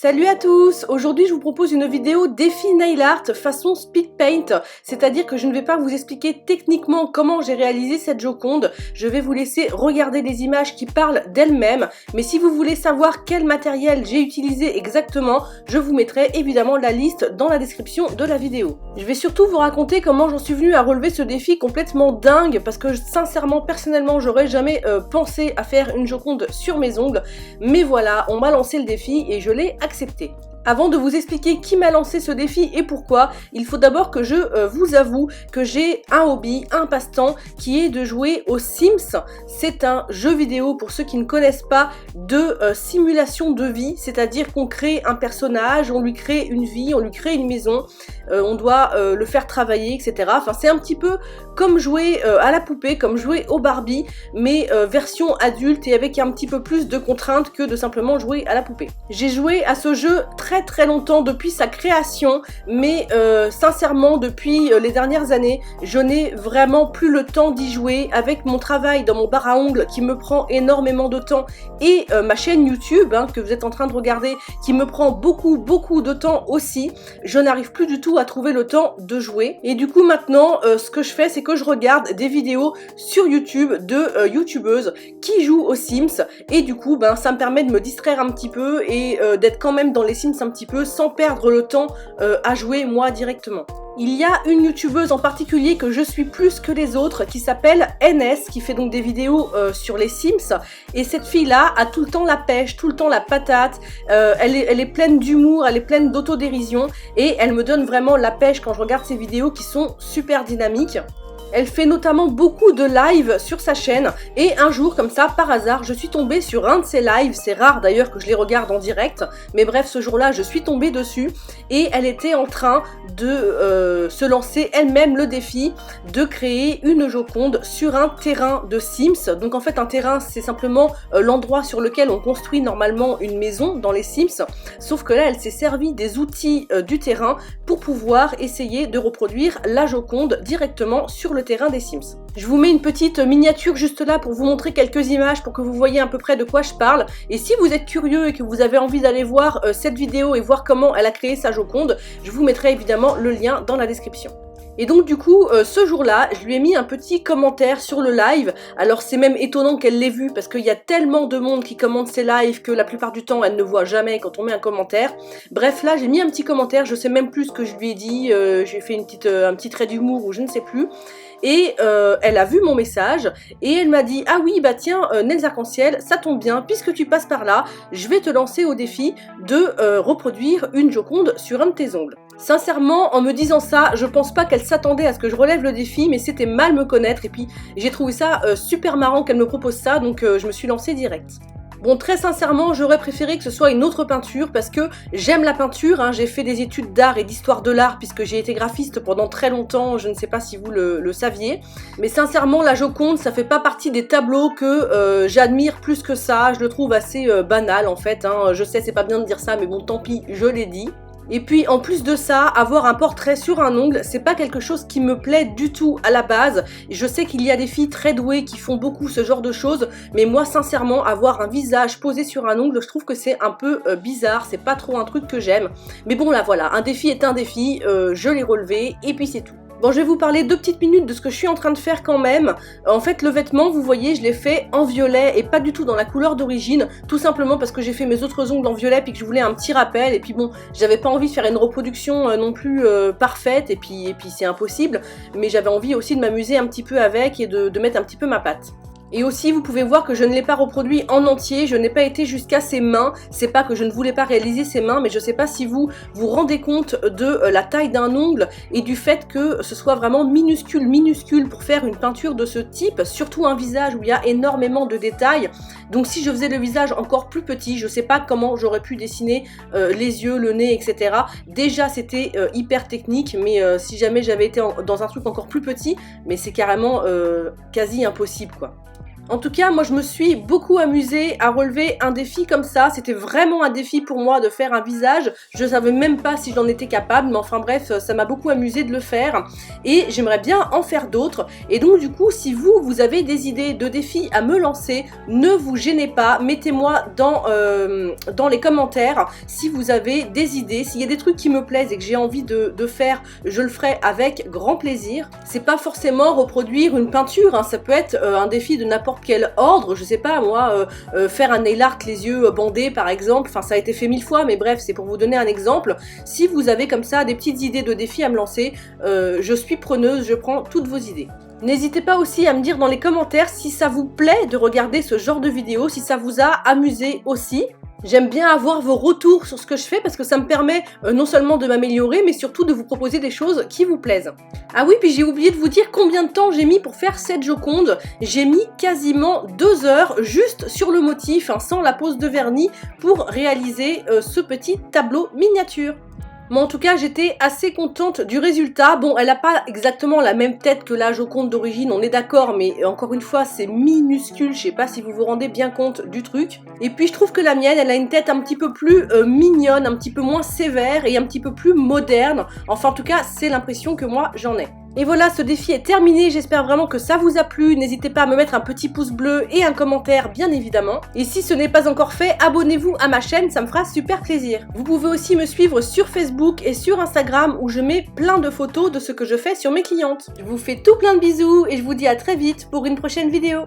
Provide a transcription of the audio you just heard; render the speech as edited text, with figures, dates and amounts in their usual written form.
Salut à tous! Aujourd'hui je vous propose une vidéo défi nail art façon speed paint, c'est-à-dire que je ne vais pas vous expliquer techniquement comment j'ai réalisé cette Joconde, je vais vous laisser regarder les images qui parlent d'elles-mêmes, mais si vous voulez savoir quel matériel j'ai utilisé exactement, je vous mettrai évidemment la liste dans la description de la vidéo. Je vais surtout vous raconter comment j'en suis venue à relever ce défi complètement dingue, parce que sincèrement, personnellement, j'aurais jamais pensé à faire une Joconde sur mes ongles, mais voilà, on m'a lancé le défi et je l'ai accepté. Avant de vous expliquer qui m'a lancé ce défi et pourquoi, il faut d'abord que je vous avoue que j'ai un hobby, un passe-temps qui est de jouer aux Sims. C'est un jeu vidéo, pour ceux qui ne connaissent pas, de simulation de vie, c'est-à-dire qu'on crée un personnage, on lui crée une vie, on lui crée une maison, on doit le faire travailler, etc. Enfin, c'est un petit peu comme jouer à la poupée, comme jouer au Barbie, mais version adulte et avec un petit peu plus de contraintes que de simplement jouer à la poupée. J'ai joué à ce jeu très longtemps depuis sa création, mais sincèrement depuis les dernières années je n'ai vraiment plus le temps d'y jouer avec mon travail dans mon bar à ongles qui me prend énormément de temps et ma chaîne YouTube que vous êtes en train de regarder qui me prend beaucoup de temps aussi. Je n'arrive plus du tout à trouver le temps de jouer et du coup maintenant ce que je fais c'est que je regarde des vidéos sur YouTube de youtubeuses qui jouent aux Sims et du coup ça me permet de me distraire un petit peu et d'être quand même dans les Sims un petit peu sans perdre le temps à jouer moi directement. Il y a une youtubeuse en particulier que je suis plus que les autres qui s'appelle NS, qui fait donc des vidéos sur les Sims, et cette fille-là a tout le temps la pêche, tout le temps la patate, elle est pleine d'humour, elle est pleine d'autodérision et elle me donne vraiment la pêche quand je regarde ses vidéos qui sont super dynamiques. Elle fait notamment beaucoup de live sur sa chaîne et un jour comme ça par hasard je suis tombée sur un de ses lives, c'est rare d'ailleurs que je les regarde en direct, mais bref ce jour là je suis tombée dessus et elle était en train de se lancer elle-même le défi de créer une Joconde sur un terrain de Sims. Donc en fait un terrain c'est simplement l'endroit sur lequel on construit normalement une maison dans les Sims, sauf que là elle s'est servie des outils du terrain pour pouvoir essayer de reproduire la Joconde directement sur le terrain des Sims. Je vous mets une petite miniature juste là pour vous montrer quelques images pour que vous voyez à peu près de quoi je parle, et si vous êtes curieux et que vous avez envie d'aller voir cette vidéo et voir comment elle a créé sa Joconde, je vous mettrai évidemment le lien dans la description. Et donc du coup, ce jour-là, je lui ai mis un petit commentaire sur le live. Alors c'est même étonnant qu'elle l'ait vu parce qu'il y a tellement de monde qui commente ses lives que la plupart du temps, elle ne voit jamais quand on met un commentaire. Bref, là, j'ai mis un petit commentaire, je sais même plus ce que je lui ai dit, j'ai fait un petit trait d'humour ou je ne sais plus. Et elle a vu mon message et elle m'a dit « Ah oui, bah tiens, Nails Arc-en-Ciel, ça tombe bien, puisque tu passes par là, je vais te lancer au défi de reproduire une Joconde sur un de tes ongles. » Sincèrement, en me disant ça, je pense pas qu'elle s'attendait à ce que je relève le défi, mais c'était mal me connaître et puis j'ai trouvé ça super marrant qu'elle me propose ça, donc je me suis lancée direct. Bon, très sincèrement, j'aurais préféré que ce soit une autre peinture parce que j'aime la peinture, j'ai fait des études d'art et d'histoire de l'art puisque j'ai été graphiste pendant très longtemps, je ne sais pas si vous le saviez. Mais sincèrement, la Joconde, ça fait pas partie des tableaux que j'admire plus que ça, je le trouve assez banal en fait. Je sais, c'est pas bien de dire ça, mais bon, tant pis, je l'ai dit. Et puis en plus de ça, avoir un portrait sur un ongle, c'est pas quelque chose qui me plaît du tout à la base. Je sais qu'il y a des filles très douées qui font beaucoup ce genre de choses, mais moi sincèrement, avoir un visage posé sur un ongle, je trouve que c'est un peu bizarre, c'est pas trop un truc que j'aime. Mais bon là voilà, un défi est un défi, je l'ai relevé et puis c'est tout. Bon, je vais vous parler 2 petites minutes de ce que je suis en train de faire quand même. En fait, le vêtement, vous voyez, je l'ai fait en violet et pas du tout dans la couleur d'origine, tout simplement parce que j'ai fait mes autres ongles en violet puis que je voulais un petit rappel et puis bon, j'avais pas envie de faire une reproduction non plus parfaite et puis c'est impossible, mais j'avais envie aussi de m'amuser un petit peu avec et de mettre un petit peu ma patte. Et aussi vous pouvez voir que je ne l'ai pas reproduit en entier, je n'ai pas été jusqu'à ses mains, c'est pas que je ne voulais pas réaliser ses mains, mais je sais pas si vous vous rendez compte de la taille d'un ongle et du fait que ce soit vraiment minuscule pour faire une peinture de ce type, surtout un visage où il y a énormément de détails. Donc si je faisais le visage encore plus petit, je sais pas comment j'aurais pu dessiner les yeux, le nez, etc. Déjà c'était hyper technique, mais si jamais j'avais été dans un truc encore plus petit, mais c'est carrément quasi impossible quoi. En tout cas, moi je me suis beaucoup amusée à relever un défi comme ça. C'était vraiment un défi pour moi de faire un visage. Je ne savais même pas si j'en étais capable, mais enfin bref, ça m'a beaucoup amusé de le faire. Et j'aimerais bien en faire d'autres. Et donc du coup, si vous avez des idées de défis à me lancer, ne vous gênez pas. Mettez-moi dans les commentaires si vous avez des idées. S'il y a des trucs qui me plaisent et que j'ai envie de faire, je le ferai avec grand plaisir. C'est pas forcément reproduire une peinture, hein. Ça peut être un défi de n'importe quel ordre. Je sais pas moi, faire un nail art les yeux bandés par exemple. Enfin ça a été fait 1000 fois, mais bref, c'est pour vous donner un exemple. Si vous avez comme ça des petites idées de défis à me lancer, je suis preneuse, je prends toutes vos idées. N'hésitez pas aussi à me dire dans les commentaires si ça vous plaît de regarder ce genre de vidéo, si ça vous a amusé aussi. J'aime bien avoir vos retours sur ce que je fais parce que ça me permet non seulement de m'améliorer mais surtout de vous proposer des choses qui vous plaisent. Ah oui, puis j'ai oublié de vous dire combien de temps j'ai mis pour faire cette Joconde. J'ai mis quasiment 2 heures juste sur le motif, hein, sans la pose de vernis, pour réaliser ce petit tableau miniature. Mais en tout cas, j'étais assez contente du résultat. Bon, elle n'a pas exactement la même tête que la Joconde d'origine, on est d'accord, mais encore une fois, c'est minuscule. Je sais pas si vous vous rendez bien compte du truc. Et puis, je trouve que la mienne, elle a une tête un petit peu plus mignonne, un petit peu moins sévère et un petit peu plus moderne. Enfin, en tout cas, c'est l'impression que moi, j'en ai. Et voilà, ce défi est terminé, j'espère vraiment que ça vous a plu. N'hésitez pas à me mettre un petit pouce bleu et un commentaire, bien évidemment. Et si ce n'est pas encore fait, abonnez-vous à ma chaîne, ça me fera super plaisir. Vous pouvez aussi me suivre sur Facebook et sur Instagram où je mets plein de photos de ce que je fais sur mes clientes. Je vous fais tout plein de bisous et je vous dis à très vite pour une prochaine vidéo.